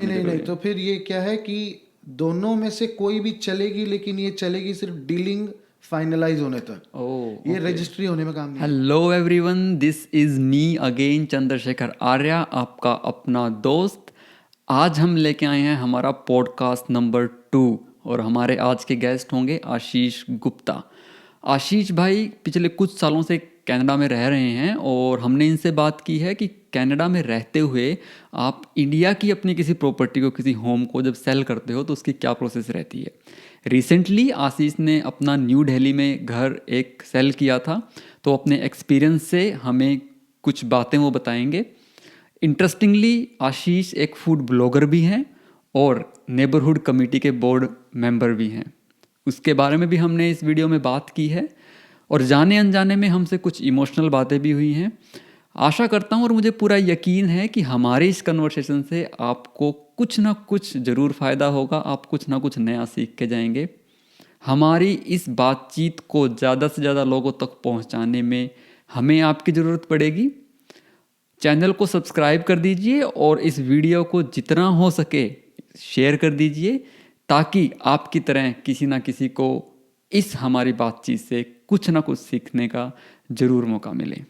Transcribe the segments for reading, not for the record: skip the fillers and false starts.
नहीं नहीं, तो फिर ये क्या है कि दोनों में से कोई भी चलेगी, लेकिन ये चलेगी सिर्फ डीलिंग फाइनलाइज होने तक, ओह ये ओके। रजिस्ट्री होने में काम नहीं आएगा। Hello everyone, this is me again, Chandrashekhar Arya, आपका अपना दोस्त। आज हम लेके आए हैं हमारा पॉडकास्ट नंबर 2 और हमारे आज के गेस्ट होंगे आशीष गुप्ता। आशीष भाई पिछले कुछ सालों से कनाडा में रह रहे हैं और हमने इनसे बात की है कि कनाडा में रहते हुए आप इंडिया की अपनी किसी प्रॉपर्टी को, किसी होम को जब सेल करते हो तो उसकी क्या प्रोसेस रहती है। रिसेंटली आशीष ने अपना न्यू दिल्ली में घर एक सेल किया था, तो अपने एक्सपीरियंस से हमें कुछ बातें वो बताएंगे। इंटरेस्टिंगली आशीष एक फूड ब्लॉगर भी हैं और नेबरहुड कमेटी के बोर्ड मेंबर भी हैं। उसके बारे में भी हमने इस वीडियो में बात की है और जाने अनजाने में हमसे कुछ इमोशनल बातें भी हुई हैं। आशा करता हूँ और मुझे पूरा यकीन है कि हमारे इस कन्वर्सेशन से आपको कुछ ना कुछ ज़रूर फ़ायदा होगा, आप कुछ ना कुछ नया सीख के जाएंगे। हमारी इस बातचीत को ज़्यादा से ज़्यादा लोगों तक पहुँचाने में हमें आपकी ज़रूरत पड़ेगी। चैनल को सब्सक्राइब कर दीजिए और इस वीडियो को जितना हो सके शेयर कर दीजिए, ताकि आपकी तरह किसी ना किसी को इस हमारी बातचीत से कुछ ना कुछ सीखने का ज़रूर मौका मिले।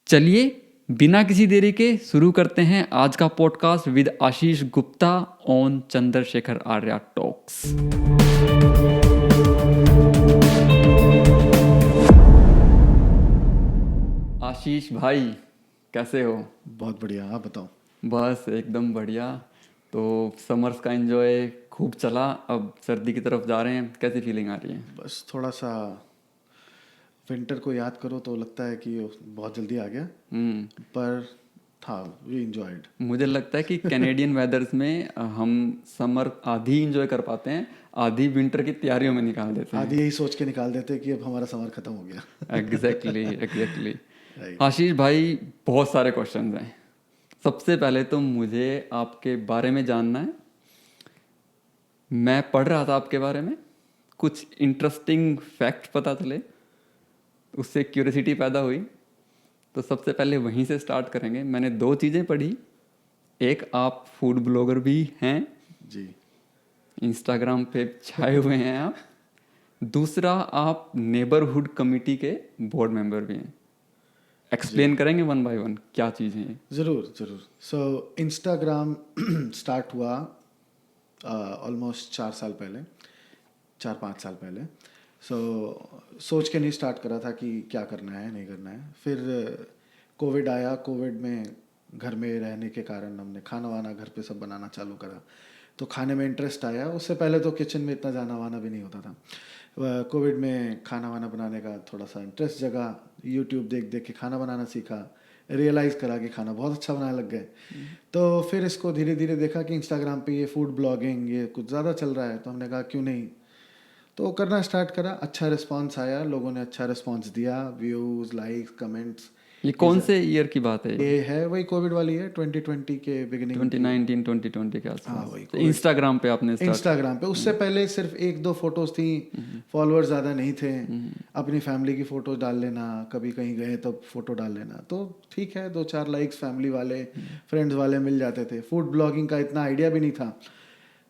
चलिए बिना किसी देरी के शुरू करते हैं आज का podcast with Ashish Gupta on Chandrashekhar Arya talks. Ashish भाई, कैसे हो? बहुत बढ़िया, आप बताओ। बस एकदम बढ़िया। तो समर्स का एंजॉय खूब चला, अब सर्दी की तरफ जा रहे हैं, कैसी फीलिंग आ रही है? बस थोड़ा सा विंटर को याद करो तो लगता है कि बहुत जल्दी आ गया, पर था, वी इंजॉयड। मुझे लगता है कि कैनेडियन वेदर्स में हम समर आधी इंजॉय कर पाते हैं, आधी विंटर की तैयारियों में निकाल देते हैं। आधी यही सोच के निकाल देते कि अब हमारा समर खत्म हो गया। Exactly exactly. राइट। आशीष भाई, बहुत सारे क्वेश्चन हैं। सबसे पहले तो मुझे आपके बारे में जानना है। मैं पढ़ रहा था आपके बारे में, कुछ इंटरेस्टिंग फैक्ट पता चले, उससे क्यूरियोसिटी पैदा हुई, तो सबसे पहले वहीं से स्टार्ट करेंगे। मैंने 2 चीज़ें पढ़ी। एक, आप फूड ब्लॉगर भी हैं, जी। इंस्टाग्राम पे छाए हुए हैं आप। दूसरा, आप नेबरहुड कमेटी के बोर्ड मेंबर भी हैं। जी एक्सप्लेन करेंगे वन बाय वन क्या चीज़ है ये? ज़रूर ज़रूर। सो इंस्टाग्राम स्टार्ट हुआ ऑलमोस्ट 4 साल पहले, 4-5 साल पहले। सोच के नहीं स्टार्ट करा था कि क्या करना है नहीं करना है। फिर कोविड आया, कोविड में घर में रहने के कारण हमने खाना वाना घर पे सब बनाना चालू करा, तो खाने में इंटरेस्ट आया। उससे पहले तो किचन में इतना जाना वाना भी नहीं होता था। कोविड में खाना वाना बनाने का थोड़ा सा इंटरेस्ट जगा, यूट्यूब देख देख के खाना बनाना सीखा, रियलाइज़ करा कि खाना बहुत अच्छा बनाने लग गए। तो फिर इसको धीरे धीरे देखा कि इंस्टाग्राम पे ये फूड ब्लॉगिंग ये कुछ ज़्यादा चल रहा है, तो हमने कहा क्यों नहीं, तो करना स्टार्ट करा। अच्छा रिस्पांस आया, लोगों ने अच्छा रिस्पांस दिया, व्यूज़, लाइक्स, कमेंट्स। ये कौन से ईयर की बात है? ये है वही कोविड वाली है, 2020 के बिगिनिंग की। 2019 2020 के हाँ आसपास। वही तो कोविड। इंस्टाग्राम पे आपने स्टार्ट? इंस्टाग्राम पे उससे पहले सिर्फ 1-2 फोटोज़ थी, फॉलोअर्स ज़्यादा नहीं थे। अपनी फैमिली की फ़ोटोज़ डाल लेना, कभी कहीं गए तो फ़ोटो डाल लेना, तो ठीक है, 2-4 लाइक्स फैमिली वाले फ्रेंड्स वाले मिल जाते थे। फूड ब्लॉगिंग का इतना आइडिया भी नहीं था,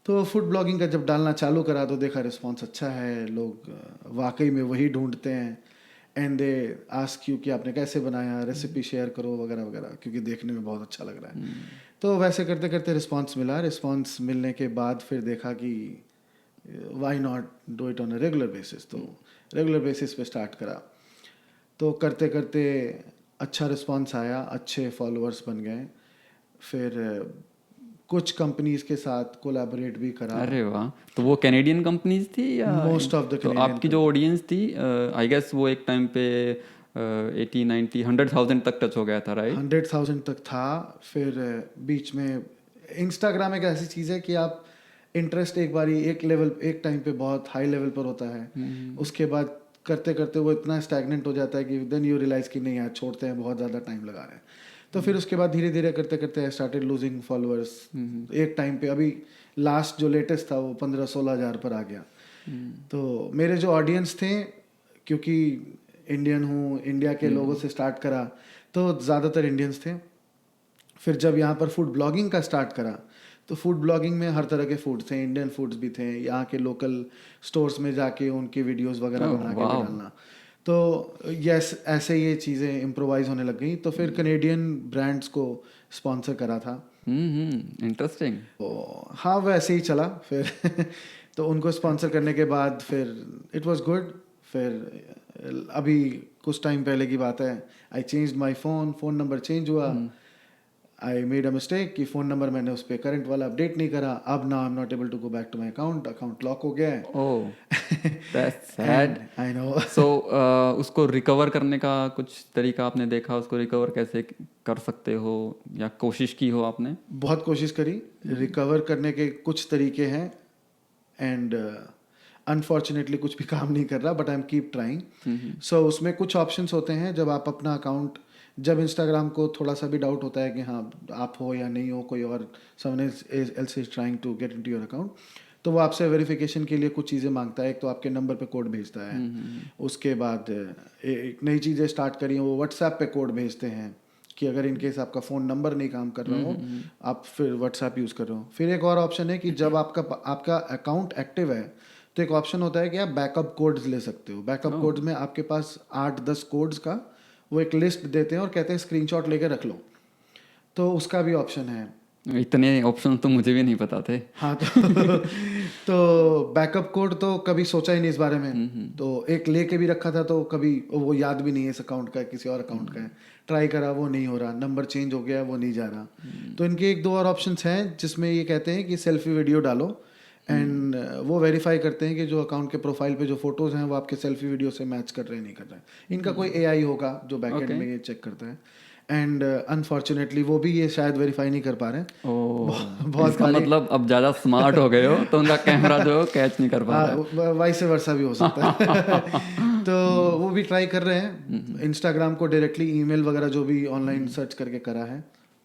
तो फूड ब्लॉगिंग का जब डालना चालू करा तो देखा रिस्पॉन्स अच्छा है, लोग वाकई में वही ढूंढते हैं। एंड दे आस्क यू कि आपने कैसे बनाया, रेसिपी शेयर करो वगैरह वगैरह, क्योंकि देखने में बहुत अच्छा लग रहा है। तो वैसे करते करते रिस्पॉन्स मिला। रिस्पॉन्स मिलने के बाद फिर देखा कि why not do it on a regular basis, तो रेगुलर बेसिस पे स्टार्ट करा। तो करते करते अच्छा रिस्पॉन्स आया, अच्छे फॉलोअर्स बन गए। फिर कुछ कंपनीज के साथ कोलैबोरेट भी करा। अरे वाह! तो वो कैनेडियन कंपनीज थी या? मोस्ट ऑफ द तो कैनेडियन आपकी जो ऑडियंस थी, आई गेस वो एक टाइम पे 80 90 100,000 तक टच हो गया था, राइट? 100,000 तक था। फिर बीच में इंस्टाग्राम एक ऐसी चीज़ है कि आप इंटरेस्ट एक बारी एक लेवल, एक टाइम पे बहुत हाई लेवल पर होता है, उसके बाद करते करते वो इतना स्टैग्नेंट हो जाता है कि देन यू रियलाइज़ कि नहीं यार, छोड़ते हैं, बहुत ज़्यादा टाइम लगा रहे हैं। तो फिर उसके बाद धीरे धीरे करते करते आई स्टार्टेड लूजिंग फॉलोअर्स। एक टाइम पे अभी लास्ट जो लेटेस्ट था वो 15-16 हज़ार पर आ गया। तो मेरे जो ऑडियंस थे, क्योंकि इंडियन हूँ, इंडिया के लोगों से स्टार्ट करा, तो ज़्यादातर इंडियंस थे। फिर जब यहाँ पर फूड ब्लॉगिंग का स्टार्ट करा तो फूड ब्लॉगिंग में हर तरह के फूड थे, इंडियन फूड्स भी थे, यहाँ के लोकल स्टोर्स में जाके उनकी वीडियोस वगैरह बना के भी डालना। तो यस, ऐसे ये चीज़ें इम्प्रोवाइज होने लग गई। तो फिर कनेडियन ब्रांड्स को स्पॉन्सर करा था। इंटरेस्टिंग। तो हाँ, वैसे ही चला फिर तो उनको स्पॉन्सर करने के बाद फिर इट वाज गुड। फिर अभी कुछ टाइम पहले की बात है, I change my phone number change हुआ। आई मेड अ मिस्टेक कि फ़ोन नंबर मैंने उस पर करंट वाला अपडेट नहीं करा। अब now I am not able to go back to my account lock हो गया है। Oh, that's sad. I know. So उसको रिकवर करने का कुछ तरीका आपने देखा? उसको रिकवर कैसे कर सकते हो या कोशिश की हो आपने? बहुत कोशिश करी, रिकवर करने के कुछ तरीके हैं एंड अनफॉर्चुनेटली कुछ भी काम नहीं कर रहा, but I am keep trying. So उसमें कुछ ऑप्शंस होते हैं जब आप अपना अकाउंट, जब इंस्टाग्राम को थोड़ा सा भी डाउट होता है कि हाँ आप हो या नहीं हो, कोई और someone else is trying to get into your account, तो वो आपसे वेरिफिकेशन के लिए कुछ चीज़ें मांगता है। एक तो आपके नंबर पे कोड भेजता है, उसके बाद एक नई चीज़ें स्टार्ट करी हैं, वो व्हाट्सएप पे कोड भेजते हैं कि अगर इनकेस आपका फ़ोन नंबर नहीं काम कर रहा हो, आप फिर व्हाट्सएप यूज़ कर रहे हो। फिर एक और ऑप्शन है कि जब आपका अकाउंट एक्टिव है तो एक ऑप्शन होता है कि आप बैकअप कोड्स ले सकते हो। बैकअप कोड्स में आपके पास 8-10 कोड्स का वो एक लिस्ट देते हैं और कहते हैं स्क्रीनशॉट लेके रख लो, तो उसका भी ऑप्शन है। इतने ऑप्शन तो मुझे भी नहीं पता थे। हाँ तो बैकअप कोड तो कभी सोचा ही नहीं इस बारे में, तो एक लेके भी रखा था, तो कभी वो याद भी नहीं है इस अकाउंट का है, किसी और अकाउंट का है। ट्राई करा, वो नहीं हो रहा, नंबर चेंज हो गया, वो नहीं जा रहा। तो इनके एक दो और ऑप्शंस हैं जिसमें ये कहते हैं कि सेल्फी वीडियो डालो एंड वो वेरीफाई करते हैं कि जो अकाउंट के प्रोफाइल पे जो फोटोज हैं वो आपके सेल्फी वीडियो से मैच कर रहे हैं नहीं कर रहे हैं। इनका कोई एआई होगा जो बैकएंड में ये चेक करता है एंड अनफॉर्चुनेटली वो भी ये शायद वेरीफाई नहीं कर पा रहे हैं। बहुत इसका मतलब अब ज़्यादा स्मार्ट हो गए हो तो उनका कैमरा जो कैच नहीं कर पा रहा है। वाइस वर्सा भी हो सकता है तो वो भी ट्राई कर रहे हैं। इंस्टाग्राम को डायरेक्टली ईमेल वगैरह जो भी ऑनलाइन सर्च करके करा है।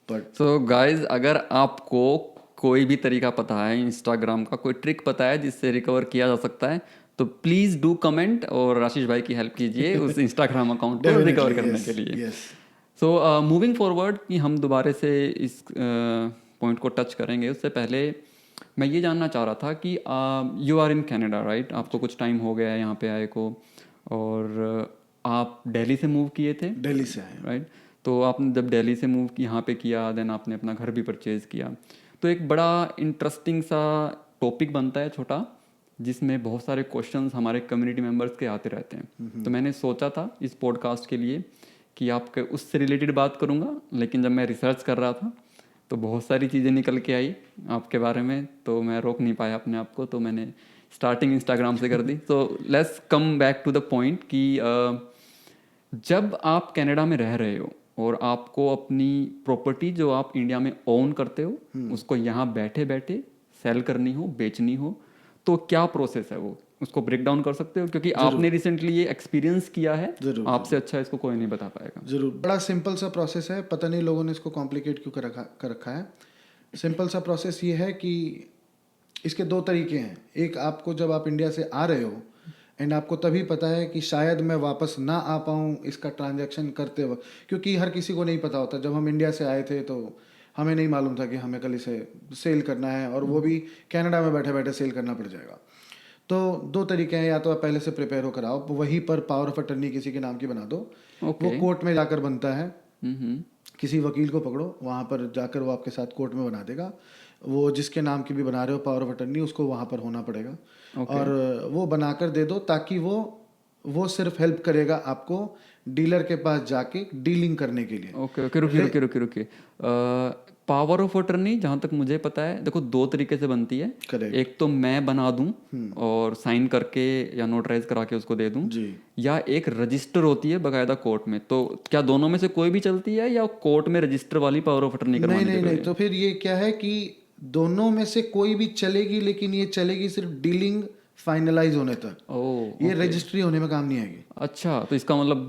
बट सो गाइज, अगर आपको कोई भी तरीका पता है, इंस्टाग्राम का कोई ट्रिक पता है जिससे रिकवर किया जा सकता है, तो प्लीज़ डू कमेंट और आशीष भाई की हेल्प कीजिए उस इंस्टाग्राम अकाउंट को रिकवर करने के लिए। सो मूविंग फॉरवर्ड कि हम दोबारा से इस पॉइंट को टच करेंगे, उससे पहले मैं ये जानना चाह रहा था कि you are in Canada, right? आपको कुछ टाइम हो गया है यहाँ पे आए को, और आप दिल्ली से मूव किए थे। दिल्ली से आए, राइट? तो आपने जब दिल्ली से मूव यहाँ पे किया, देन आपने अपना घर भी परचेज़ किया, तो एक बड़ा इंटरेस्टिंग सा टॉपिक बनता है छोटा, जिसमें बहुत सारे क्वेश्चंस हमारे कम्युनिटी मेंबर्स के आते रहते हैं। तो मैंने सोचा था इस पॉडकास्ट के लिए कि आपके उससे रिलेटेड बात करूँगा, लेकिन जब मैं रिसर्च कर रहा था तो बहुत सारी चीज़ें निकल के आई आपके बारे में, तो मैं रोक नहीं पाया अपने आप को, तो मैंने स्टार्टिंग इंस्टाग्राम से कर दी। तो let's come back to the point कि जब आप कनाडा में रह रहे हो और आपको अपनी प्रॉपर्टी जो आप इंडिया में ओन करते हो उसको यहाँ बैठे बैठे सेल करनी हो, बेचनी हो, तो क्या प्रोसेस है वो, उसको ब्रेक डाउन कर सकते हो? क्योंकि आपने रिसेंटली ये एक्सपीरियंस किया है, आपसे अच्छा इसको कोई नहीं बता पाएगा। जरूर, बड़ा सिंपल सा प्रोसेस है, पता नहीं लोगों ने इसको कॉम्प्लिकेट क्यों कर रखा है। सिंपल सा प्रोसेस ये है कि इसके दो तरीके हैं। एक, आपको जब आप इंडिया से आ रहे हो एंड आपको तभी पता है कि शायद मैं वापस ना आ पाऊँ इसका ट्रांजैक्शन करते वक्त, क्योंकि हर किसी को नहीं पता होता। जब हम इंडिया से आए थे तो हमें नहीं मालूम था कि हमें कल इसे सेल करना है, और वो भी कनाडा में बैठे बैठे सेल करना पड़ जाएगा। तो दो तरीके हैं, या तो आप पहले से प्रिपेयर हो कराओ, वहीं पर पावर ऑफ अटर्नी किसी के नाम की बना दो, वो कोर्ट में जाकर बनता है। किसी वकील को पकड़ो, वहाँ पर जाकर वो आपके साथ कोर्ट में बना देगा। वो जिसके नाम की भी बना रहे हो पावर ऑफ अटर्नी, उसको वहाँ पर होना पड़ेगा। और वो बनाकर दे दो, ताकि वो सिर्फ हेल्प करेगा आपको डीलर के पास जाके डीलिंग करने के लिए। ओके, रुकिए। पावर ऑफ अटर्नी जहाँ तक मुझे पता है, देखो दो तरीके से बनती है। एक तो मैं बना दूं और साइन करके या नोटराइज करा के उसको दे दूं, या एक रजिस्टर होती है बकायदा कोर्ट में। तो क्या दोनों में से कोई भी चलती है, या कोर्ट में रजिस्टर वाली पावर ऑफ अटर्नी करवानी चाहिए? नहीं, तो फिर ये क्या है कि दोनों में से कोई भी चलेगी, लेकिन ये चलेगी सिर्फ डीलिंग फाइनलाइज होने तक। ये रजिस्ट्री होने में काम नहीं आएगी। अच्छा, तो इसका मतलब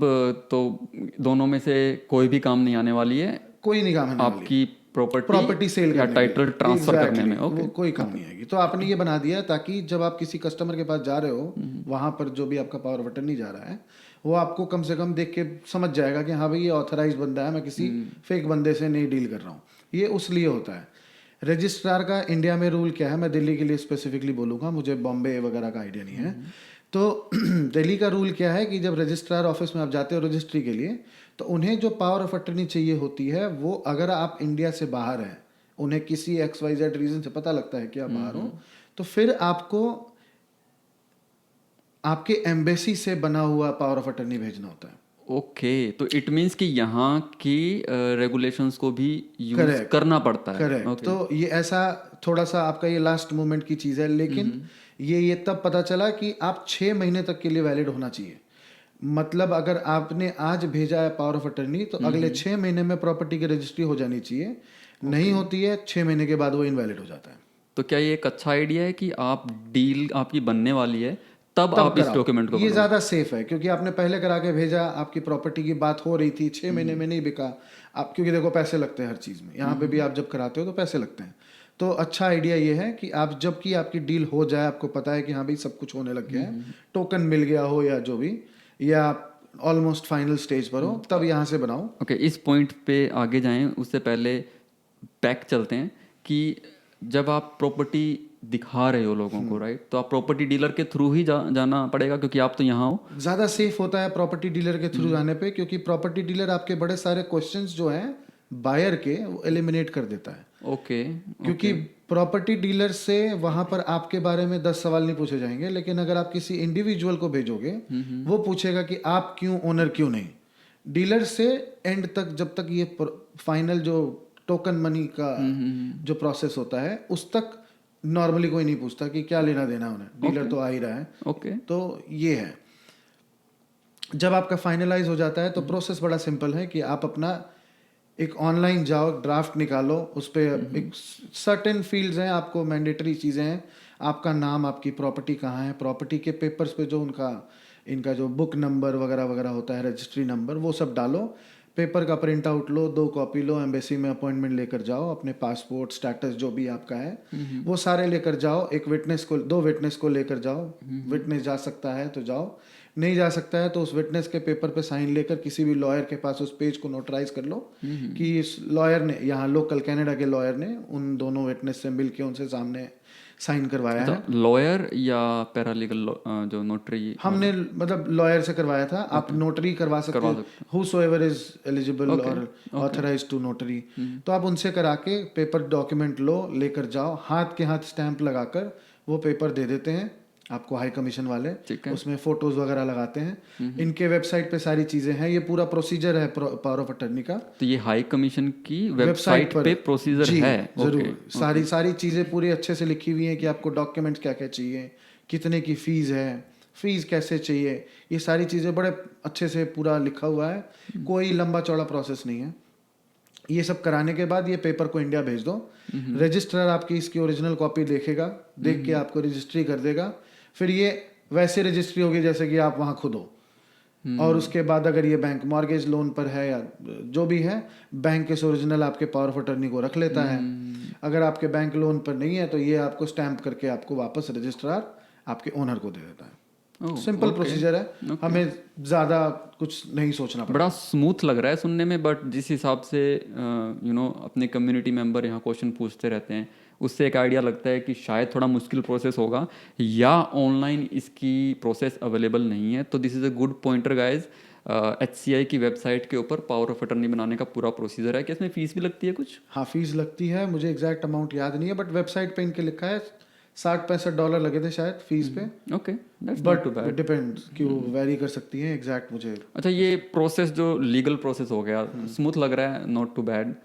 तो दोनों में से कोई भी काम नहीं आने वाली है, कोई नहीं काम आने वाली आपकी प्रॉपर्टी सेल या टाइटल ट्रांसफर करने में। वो कोई काम नहीं आएगी। तो आपने ये बना दिया ताकि जब आप किसी कस्टमर के पास जा रहे हो, वहां पर जो भी आपका पावर ऑफ अटर्नी जा रहा है, वो आपको कम से कम देख के समझ जाएगा कि हाँ भाई ये ऑथराइज बंदा है, मैं किसी फेक बंदे से नहीं डील कर रहा हूँ। ये उस लिए होता है। रजिस्ट्रार का इंडिया में रूल क्या है, मैं दिल्ली के लिए स्पेसिफिकली बोलूँगा, मुझे बॉम्बे वगैरह का आइडिया नहीं है। तो दिल्ली का रूल क्या है कि जब रजिस्ट्रार ऑफिस में आप जाते हो रजिस्ट्री के लिए, तो उन्हें जो पावर ऑफ अटर्नी चाहिए होती है वो, अगर आप इंडिया से बाहर हैं, उन्हें किसी XYZ रीज़न से पता लगता है कि आप बाहर हो, तो फिर आपको आपके एम्बेसी से बना हुआ पावर ऑफ अटर्नी भेजना होता है। ओके, तो इट मीन्स कि यहाँ की रेगुलेशंस को भी यूज Correct. करना पड़ता है। करेक्ट। तो ये ऐसा थोड़ा सा आपका ये लास्ट मोमेंट की चीज़ है, लेकिन ये तब पता चला कि आप 6 महीने तक के लिए वैलिड होना चाहिए। मतलब अगर आपने आज भेजा है पावर ऑफ अटर्नी, तो अगले 6 महीने में प्रॉपर्टी की रजिस्ट्री हो जानी चाहिए। नहीं होती है, 6 महीने के बाद वो इनवैलिड हो जाता है। तो क्या ये एक अच्छा आइडिया है कि आप डील आपकी बनने वाली है तब आप इस कराओ। डॉक्यूमेंट को ये ज़्यादा सेफ है, क्योंकि आपने पहले करा के भेजा, आपकी प्रॉपर्टी की बात हो रही थी, 6 महीने में नहीं बिका आप, क्योंकि देखो पैसे लगते हैं हर चीज़ में, यहाँ पे भी आप जब कराते हो तो पैसे लगते हैं। तो अच्छा आइडिया ये है कि आप जब की आपकी डील हो जाए, आपको पता है कि हाँ भाई सब कुछ होने लग गया है, टोकन मिल गया हो या जो भी, या ऑलमोस्ट फाइनल स्टेज पर हो, तब यहाँ से बनाओ। ओके, इस पॉइंट पे आगे जाएं उससे पहले बैक चलते हैं कि जब आप प्रॉपर्टी दिखा रहे हो लोगों को, राइट, तो आप प्रॉपर्टी डीलर के थ्रू ही जाना पड़ेगा क्योंकि आप तो यहाँ हो। ज़्यादा सेफ होता है प्रॉपर्टी डीलर के थ्रू जाने पे, क्योंकि प्रॉपर्टी डीलर आपके बड़े सारे क्वेश्चंस जो हैं बायर के, वो एलिमिनेट कर देता है। ओके, क्योंकि प्रॉपर्टी डीलर से वहां पर आपके बारे में 10 सवाल नहीं पूछे जाएंगे, लेकिन अगर आप किसी इंडिविजुअल को भेजोगे, वो पूछेगा कि आप क्यों ओनर क्यों नहीं। डीलर से एंड तक, जब तक ये फाइनल जो टोकन मनी का जो प्रोसेस होता है, उस तक नॉर्मली कोई नहीं पूछता कि क्या लेना देना उन्हें, डीलर तो आ ही रहा है। ओके, तो ये है, जब आपका फाइनलाइज हो जाता है तो प्रोसेस बड़ा सिंपल है कि आप अपना एक ऑनलाइन जाओ, ड्राफ्ट निकालो, उस पर एक सर्टेन फील्ड्स हैं, आपको मैंडेटरी चीज़ें हैं, आपका नाम, आपकी प्रॉपर्टी कहाँ है, प्रॉपर्टी के पेपर्स पे जो इनका जो बुक नंबर वगैरह वगैरह होता है, रजिस्ट्री नंबर, वो सब डालो, पेपर का प्रिंट आउट लो, 2 कॉपी लो, एम्बेसी में अपॉइंटमेंट लेकर जाओ, अपने पासपोर्ट स्टेटस जो भी आपका है वो सारे लेकर जाओ, एक विटनेस को, 2 विटनेस को लेकर जाओ, विटनेस जा सकता है तो जाओ, नहीं जा सकता है तो उस विटनेस के पेपर पे साइन लेकर किसी भी लॉयर के पास उस पेज को नोटराइज कर लो कि इस लॉयर ने, यहाँ लोकल कनाडा के लॉयर ने उन दोनों विटनेस से मिलके उनसे सामने साइन करवाया है। लॉयर या पैरालीगल जो नोटरी? हमने मतलब लॉयर से करवाया था, आप नोटरी करवा सकते हो, whosoever is eligible और ऑथराइज्ड टू नोटरी, तो आप उनसे करा के पेपर डॉक्यूमेंट लो, लेकर जाओ, हाथ के हाथ स्टैंप लगाकर वो पेपर दे देते हैं आपको हाई कमीशन वाले, उसमें फोटोज वगैरह लगाते हैं। इनके वेबसाइट पे सारी चीजें हैं, ये पूरा प्रोसीजर है पावर ऑफ अटर्नी का। तो ये हाई कमीशन की वेबसाइट पे प्रोसीजर है? जरूर, सारी चीजें पूरी अच्छे से लिखी हुई हैं कि आपको डॉक्यूमेंट्स क्या क्या चाहिए, कितने की फीस है, फीस कैसे चाहिए, ये सारी चीजें बड़े अच्छे से पूरा लिखा हुआ है, कोई लंबा चौड़ा प्रोसेस नहीं है। ये सब कराने के बाद ये पेपर को इंडिया भेज दो, रजिस्ट्रार आपकी इसकी ओरिजिनल कॉपी देखेगा, देख के आपको रजिस्ट्री कर देगा। फिर ये वैसे रजिस्ट्री होगी जैसे कि आप वहाँ खुद हो, और उसके बाद अगर ये बैंक मॉर्गेज लोन पर है या जो भी है, बैंक इस ओरिजिनल आपके पावर ऑफ अटर्नी को रख लेता है। अगर आपके बैंक लोन पर नहीं है तो ये आपको स्टैंप करके आपको वापस रजिस्ट्रार आपके ओनर को दे देता है। सिंपल प्रोसीजर है, हमें ज़्यादा कुछ नहीं सोचना पड़ता। बड़ा स्मूथ लग रहा है सुनने में, बट जिस हिसाब से अपने कम्युनिटी मेंबर यहाँ क्वेश्चन पूछते रहते हैं, उससे एक आइडिया लगता है कि शायद थोड़ा मुश्किल प्रोसेस होगा या ऑनलाइन इसकी प्रोसेस अवेलेबल नहीं है। तो this is a good pointer guys. HCI की वेबसाइट के ऊपर पावर ऑफ अटर्नी बनाने का पूरा प्रोसीजर है। क्या इसमें फीस भी लगती है कुछ? हाँ, फीस लगती है, मुझे एग्जैक्ट अमाउंट याद नहीं है, बट वेबसाइट पे इनके लिखा है $60-65 लगे थे शायद फीस पे। ओके, बट डिपेंड्स कि वो वेरी कर सकती है एग्जैक्ट मुझे। अच्छा, ये प्रोसेस जो लीगल प्रोसेस हो गया, स्मूथ लग रहा है, नॉट टू बैड।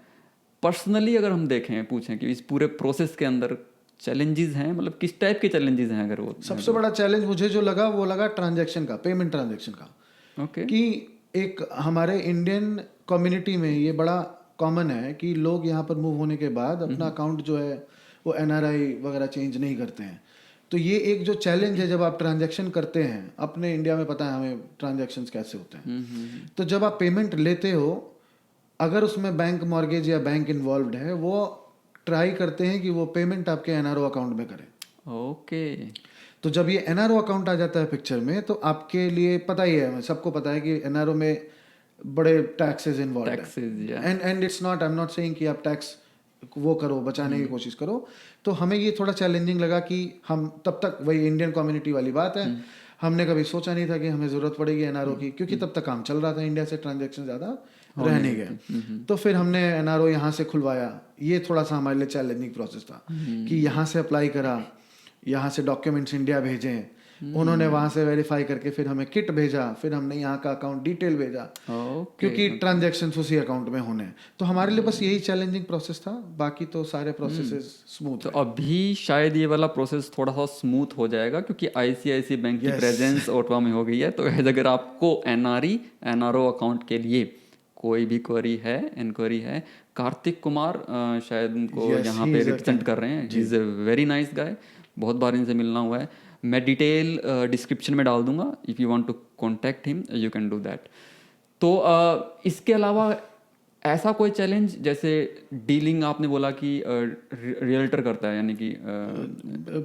पर्सनली अगर हम देखें, पूछें कि इस पूरे प्रोसेस के अंदर चैलेंजेस हैं, मतलब किस टाइप के चैलेंजेस हैं? अगर वो सबसे बड़ा चैलेंज मुझे जो लगा वो लगा ट्रांजैक्शन का, पेमेंट ट्रांजैक्शन का। ओके, कि एक हमारे इंडियन कम्युनिटी में ये बड़ा कॉमन है कि लोग यहाँ पर मूव होने के बाद अपना अकाउंट जो है वो NRI वगैरह चेंज नहीं करते हैं। तो ये एक जो चैलेंज है, जब आप ट्रांजैक्शन करते हैं, अपने इंडिया में पता है हमें ट्रांजैक्शंस कैसे होते हैं, तो जब आप पेमेंट लेते हो, अगर उसमें बैंक मॉर्गेज या बैंक इन्वॉल्व्ड है, वो ट्राई करते हैं कि वो पेमेंट आपके NRO अकाउंट में करें। ओके, तो जब ये NRO अकाउंट आ जाता है पिक्चर में, तो आपके लिए पता ही है, सबको पता है कि NRO में बड़े टैक्सेस इन्वॉल्व हैं। And it's not, I am not saying कि आप टैक्स वो करो, बचाने की कोशिश करो। तो हमें ये थोड़ा चैलेंजिंग लगा कि हम तब तक, वही इंडियन कम्युनिटी वाली बात है, हमने कभी सोचा नहीं था कि हमें ज़रूरत पड़ेगी एनआरओ की, क्योंकि तब तक काम चल रहा था, इंडिया से ट्रांजैक्शन ज़्यादा रह नहीं गए। तो फिर हमने एनआरओ यहाँ से खुलवाया। ये थोड़ा सा हमारे लिए चैलेंजिंग प्रोसेस था कि यहाँ से अप्लाई करा, यहाँ से डॉक्यूमेंट्स इंडिया भेजें, उन्होंने वहाँ से वेरीफाई करके फिर हमें किट भेजा, फिर हमने यहाँ का अकाउंट डिटेल भेजा, क्योंकि ट्रांजैक्शन उसी अकाउंट में होने। तो हमारे लिए बस यही चैलेंजिंग प्रोसेस था, बाकी तो सारे प्रोसेसेस स्मूथ। तो अभी शायद ये वाला प्रोसेस थोड़ा सा स्मूथ हो जाएगा क्योंकि आईसीआईसी बैंक की प्रेजेंस ओटवा में हो गई है। तो अगर आपको एनआरओ अकाउंट के लिए कोई भी इंक्वायरी है, कार्तिक कुमार शायद उनको यहाँ पे रिप्रेजेंट कर रहे हैं। He is a very nice guy, बहुत बार इनसे मिलना हुआ है। मैं डिटेल डिस्क्रिप्शन में डाल दूंगा, if you want to contact him you can do that. तो इसके अलावा ऐसा कोई चैलेंज, जैसे डीलिंग आपने बोला कि रियल्टर करता है, यानी कि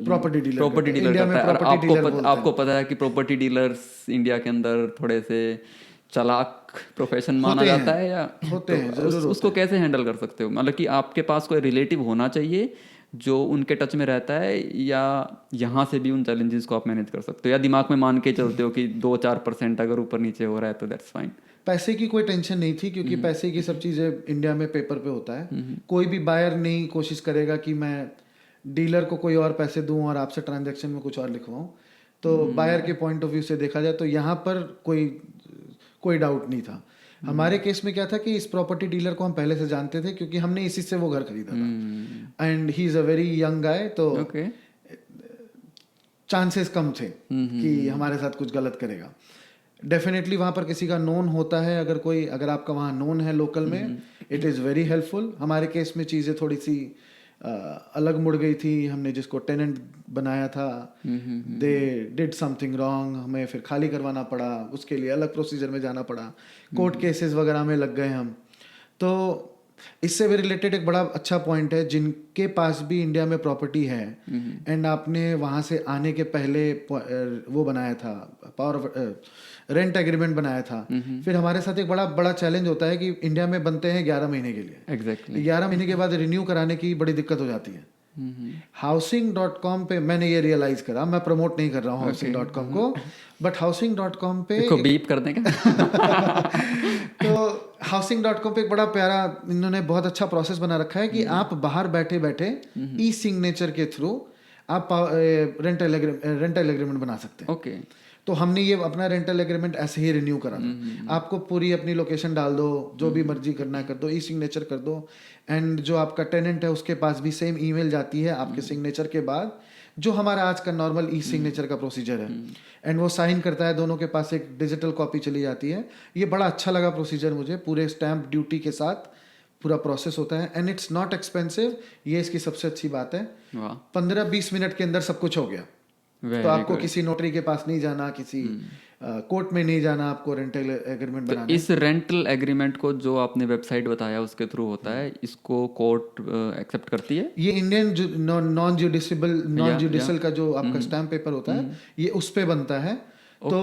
प्रॉपर्टी डीलर करता है। आपको पता है कि प्रॉपर्टी डीलर्स इंडिया के अंदर थोड़े से चालाक प्रोफेशन माना जाता है, या होते हैं, उसको कैसे हैंडल कर सकते हो? मतलब कि आपके पास कोई रिलेटिव होना चाहिए जो उनके टच में रहता है, या यहाँ से भी उन चैलेंजेस को आप मैनेज कर सकते हो, या दिमाग में मान के चलते हो कि 2-4% अगर ऊपर नीचे हो रहा है तो दैट्स फाइन? पैसे की कोई टेंशन नहीं थी, क्योंकि पैसे की सब चीज़ें इंडिया में पेपर पे होता है। कोई भी बायर नहीं कोशिश करेगा कि मैं डीलर को कोई और पैसे दूं और आपसे ट्रांजैक्शन में कुछ और लिखवाऊं। तो बायर के पॉइंट ऑफ व्यू से देखा जाए तो यहाँ पर कोई डाउट नहीं था। हमारे केस में क्या था कि इस प्रॉपर्टी डीलर को हम पहले से जानते थे, क्योंकि हमने इसी से वो घर खरीदा था, and he is a very young guy, तो चांसेस कम थे कि हमारे साथ कुछ गलत करेगा। डेफिनेटली वहाँ पर किसी का नोन होता है, अगर आपका वहाँ नोन है लोकल में, इट इज़ वेरी हेल्पफुल। हमारे केस में चीज़ें थोड़ी सी अलग मुड़ गई थी। हमने जिसको टेनेंट बनाया था, दे डिड समथिंग रॉन्ग, हमें फिर खाली करवाना पड़ा, उसके लिए अलग प्रोसीजर में जाना पड़ा, कोर्ट केसेस वगैरह में लग गए हम। तो इससे भी रिलेटेड एक बड़ा अच्छा पॉइंट है, जिनके पास भी इंडिया में प्रॉपर्टी है एंड आपने वहाँ से आने के पहले वो बनाया था, रेंट एग्रीमेंट बनाया था, फिर हमारे साथ एक बड़ा चैलेंज होता है कि इंडिया में बनते हैं 11 महीने के लिए। एग्जैक्टली 11 महीने के बाद रिन्यू कराने की बड़ी दिक्कत हो जाती है। Housing.com पे मैंने ये रियलाइज करा, मैं प्रमोट नहीं कर रहा हूँ Housing.com को, बट Housing.com पे इसको बीप कर दें क्या? तो Housing.com पे एक बड़ा प्यारा इन्होंने बहुत अच्छा प्रोसेस बना रखा है कि आप बाहर बैठे बैठे ई सिग्नेचर के थ्रू आप रेंटल एग्रीमेंट बना सकते हैं। ओके। तो हमने ये अपना रेंटल एग्रीमेंट ऐसे ही रिन्यू करा था। आपको पूरी अपनी लोकेशन डाल दो, जो भी मर्जी करना है कर दो, ई सिग्नेचर कर दो, एंड जो आपका टेनेंट है उसके पास भी सेम ईमेल जाती है आपके सिग्नेचर के बाद, जो हमारा आज का नॉर्मल ई सिग्नेचर का प्रोसीजर है, एंड वो साइन करता है, दोनों के पास एक डिजिटल कॉपी चली जाती है। ये बड़ा अच्छा लगा प्रोसीजर मुझे, पूरे स्टैम्प ड्यूटी के साथ पूरा प्रोसेस होता है, एंड इट्स नॉट एक्सपेंसिव। ये इसकी सबसे अच्छी बात है। 15-20 मिनट के अंदर सब कुछ हो गया। तो आपको किसी नोटरी के पास नहीं जाना, किसी कोर्ट में नहीं जाना आपको रेंटल एग्रीमेंट बनाने। इस रेंटल एग्रीमेंट को जो आपने वेबसाइट बताया उसके थ्रू होता है, इसको कोर्ट एक्सेप्ट करती है? ये इंडियन नॉन जुडिशियल का जो आपका स्टैम्प पेपर होता है, ये उस पे बनता है। तो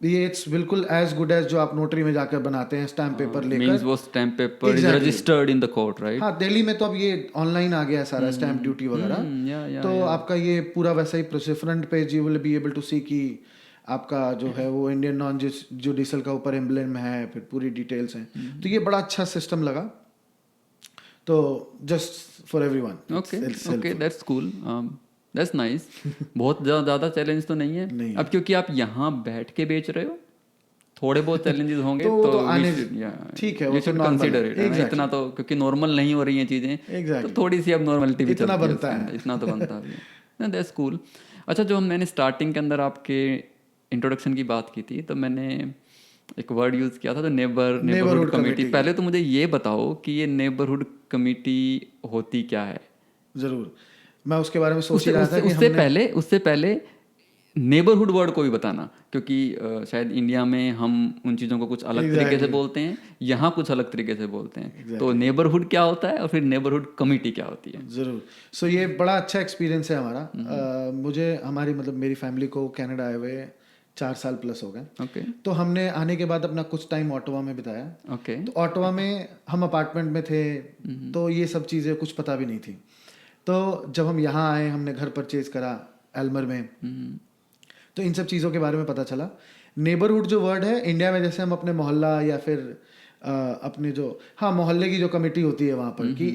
ये इट्स बिल्कुल एज गुड एज जो आप नोटरी में जाकर बनाते हैं स्टैम्प पेपर लेकर। मींस वो stamp paper is registered in the court, right? हाँ, दिल्ली में तो अब ये ऑनलाइन आ गया है सारा स्टैम्प ड्यूटी वगैरह। तो आपका ये पूरा वैसा ही process, front page you will be able to see कि आपका जो है वो इंडियन नॉन जुडिशियल का ऊपर एम्ब्लेम है, फिर पूरी डिटेल्स हैं। तो ये बड़ा अच्छा सिस्टम लगा, तो just for everyone. Okay, that's cool, that's nice. बहुत ज़्यादा चैलेंज तो नहीं है नहीं। अब क्योंकि आप यहाँ बैठ के बेच रहे हो, थोड़े बहुत चैलेंजेस होंगे तो आने ठीक है, यू शुड कंसीडर इट। इतना तो क्योंकि नॉर्मल नहीं हो रही हैं चीज़ें, तो थोड़ी सी अब नॉर्मलिटी भी इतना बनता है, इतना तो बनता है। That's cool. अच्छा, जो मैंने स्टार्टिंग के अंदर आपके इंट्रोडक्शन की बात की थी, तो मैंने एक वर्ड यूज़ किया था, तो नेबरहुड कमेटी। पहले तो मुझे ये बताओ कि ये नेबरहुड कमेटी होती क्या है? ज़रूर, मैं उसके बारे में सोच रहा था कि उससे पहले नेबरहुड वर्ड को भी बताना, क्योंकि शायद इंडिया में हम उन चीज़ों को कुछ अलग तरीके से बोलते हैं, यहाँ कुछ अलग तरीके से बोलते हैं। तो नेबरहुड क्या होता है और फिर नेबरहुड कमेटी क्या होती है? ज़रूर। सो ये बड़ा अच्छा एक्सपीरियंस है हमारा। मुझे मेरी फैमिली को कनाडा आए हुए 4 साल प्लस हो गए। ओके तो हमने आने के बाद अपना कुछ टाइम ऑटोवा में बिताया। ओके तो ऑटोवा में हम अपार्टमेंट में थे, तो ये सब चीज़ें कुछ पता भी नहीं थी। तो जब हम यहाँ आए, हमने घर परचेज करा एल्मर में, तो इन सब चीज़ों के बारे में पता चला। नेबरहुड जो वर्ड है, इंडिया में जैसे हम अपने मोहल्ला या फिर अपने जो मोहल्ले की जो कमेटी होती है वहाँ पर, कि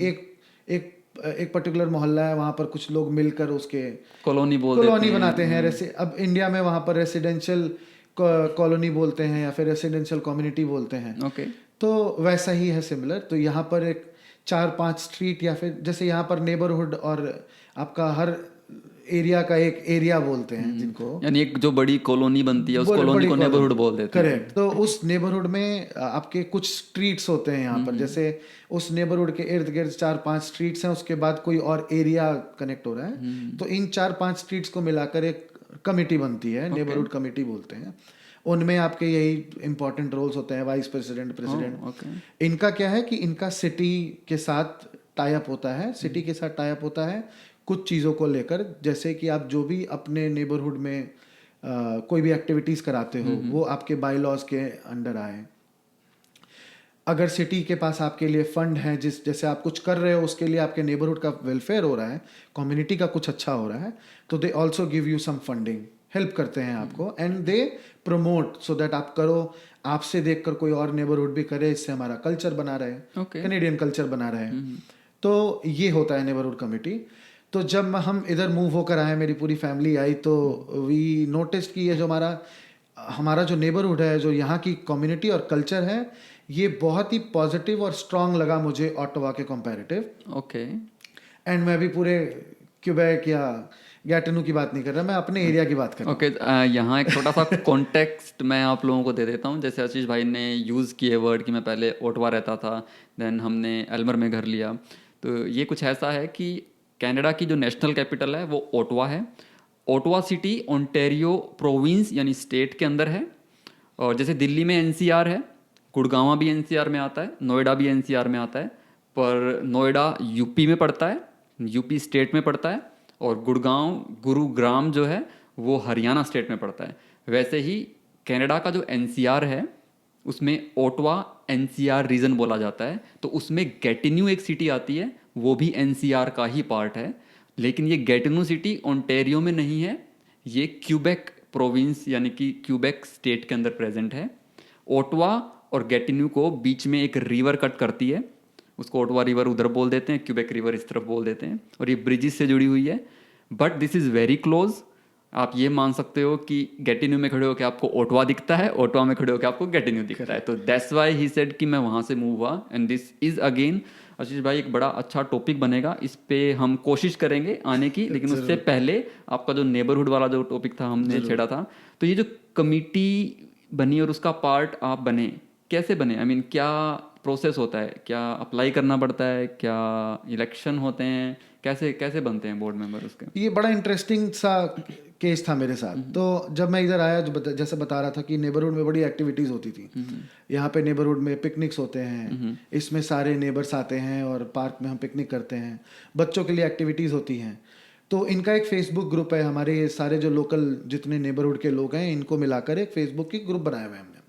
एक पर्टिकुलर मोहल्ला है, वहाँ पर कुछ लोग मिलकर उसके कॉलोनी बनाते हैं। अब इंडिया में वहाँ पर रेसिडेंशियल कॉलोनी बोलते हैं या फिर रेसिडेंशियल कम्युनिटी बोलते हैं। ओके तो वैसा ही है सिमिलर। तो यहाँ पर एक 4-5 स्ट्रीट या फिर जैसे यहाँ पर नेबरहुड और आपका हर एरिया का एक एरिया बोलते हैं जिनको, यानी एक जो बड़ी कॉलोनी बनती है उस कॉलोनी को नेबरहुड बोल देते हैं। करेक्ट। तो उस नेबरहुड में आपके कुछ स्ट्रीट्स होते हैं यहाँ पर, जैसे उस नेबरहुड के इर्द गिर्द 4-5 स्ट्रीट्स हैं, उसके बाद कोई और एरिया कनेक्ट हो रहा है, तो इन 4-5 स्ट्रीट्स को मिलाकर एक कमेटी बनती है, नेबरहुड कमेटी बोलते हैं। उनमें आपके यही इंपॉर्टेंट रोल्स होते हैं, वाइस प्रेसिडेंट। इनका क्या है कि इनका सिटी के साथ टाई अप होता है, कुछ चीज़ों को लेकर, जैसे कि आप जो भी अपने नेबरहुड में कोई भी एक्टिविटीज़ कराते हो वो आपके बाई लॉज के अंडर आए। अगर सिटी के पास आपके लिए फंड है, जैसे आप कुछ कर रहे हो उसके लिए आपके नेबरहुड का वेलफेयर हो रहा है, कम्युनिटी का कुछ अच्छा हो रहा है, तो they also give you some funding, help करते हैं आपको, and they promote so that आप करो, आपसे देखकर कोई और नेबरहुड भी करे, इससे हमारा कल्चर बना रहे, कैनेडियन कल्चर बना रहे। तो ये होता है नेबरहुड कमेटी। तो जब हम इधर मूव होकर आए, मेरी पूरी फैमिली आई, तो वी नोटिस्ड कि ये जो हमारा जो नेबरहुड है, जो यहाँ की कम्युनिटी और कल्चर है, ये बहुत ही पॉजिटिव और स्ट्रांग लगा मुझे ऑटोवा के कंपैरेटिव। ओके। एंड मैं भी पूरे क्यूबेक या गैटिनो की बात नहीं कर रहा, मैं अपने एरिया की बात कर रहा हूँ। ओके, यहाँ एक छोटा सा कॉन्टेक्स्ट मैं आप लोगों को दे देता हूँ। जैसे आशीष भाई ने यूज़ किए वर्ड कि मैं पहले ओटावा रहता था, देन हमने एल्मर में घर लिया। तो ये कुछ ऐसा है कि कनाडा की जो नेशनल कैपिटल है वो ओटावा है। ओटावा सिटी ओंटारियो प्रोविंस यानी स्टेट के अंदर है। और जैसे दिल्ली में एनसीआर है, गुड़गांव भी एनसीआर में आता है, नोएडा भी एनसीआर में आता है, पर नोएडा यूपी में पड़ता है, यूपी स्टेट में पड़ता है, और गुरुग्राम जो है वो हरियाणा स्टेट में पड़ता है। वैसे ही कनाडा का जो एनसीआर है उसमें ओटावा एनसीआर रीजन बोला जाता है। तो उसमें गैटिन्यू एक सिटी आती है, वो भी एनसीआर का ही पार्ट है, लेकिन ये गैटिन्यू सिटी ओंटारियो में नहीं है, ये क्यूबेक प्रोविंस यानी कि क्यूबेक स्टेट के अंदर प्रेजेंट है। ओटावा और गैटिन्यू को बीच में एक रिवर कट करती है, उसको ओटावा रिवर उधर बोल देते हैं, क्यूबेक रिवर इस तरफ बोल देते हैं, और ये ब्रिजेस से जुड़ी हुई है। But this is very close. आप ये मान सकते हो कि गैटिन्यू में खड़े होकर आपको ओटावा दिखता है, ओटावा में खड़े होकर आपको गैटिन्यू दिखता है। तो दैट्स व्हाई ही सेड कि मैं वहाँ से मूव हुआ। एंड दिस इज़ अगेन आशीष भाई एक बड़ा अच्छा टॉपिक बनेगा, इस पे हम कोशिश करेंगे आने की, लेकिन उससे पहले आपका जो नेबरहुड वाला जो टॉपिक था हमने छेड़ा था, तो ये जो कमिटी बनी और उसका पार्ट आप बने, कैसे बने? आई मीन क्या प्रोसेस होता है, क्या अप्लाई करना पड़ता है, क्या इलेक्शन होते हैं, कैसे बनते हैं बोर्ड मेंबर उसके? ये बड़ा इंटरेस्टिंग सा केस था मेरे साथ। तो जब मैं इधर आया, जैसे बता रहा था कि नेबरहुड में बड़ी एक्टिविटीज़ होती थी। यहाँ पे नेबरहुड में पिकनिक्स होते हैं, इसमें सारे नेबर्स आते हैं और पार्क में हम पिकनिक करते हैं, बच्चों के लिए एक्टिविटीज़ होती हैं। तो इनका एक फेसबुक ग्रुप है, हमारे सारे जो लोकल जितने नेबरहुड के लोग हैं इनको मिलाकर एक फेसबुक की ग्रुप बनाया हुआ है हमने।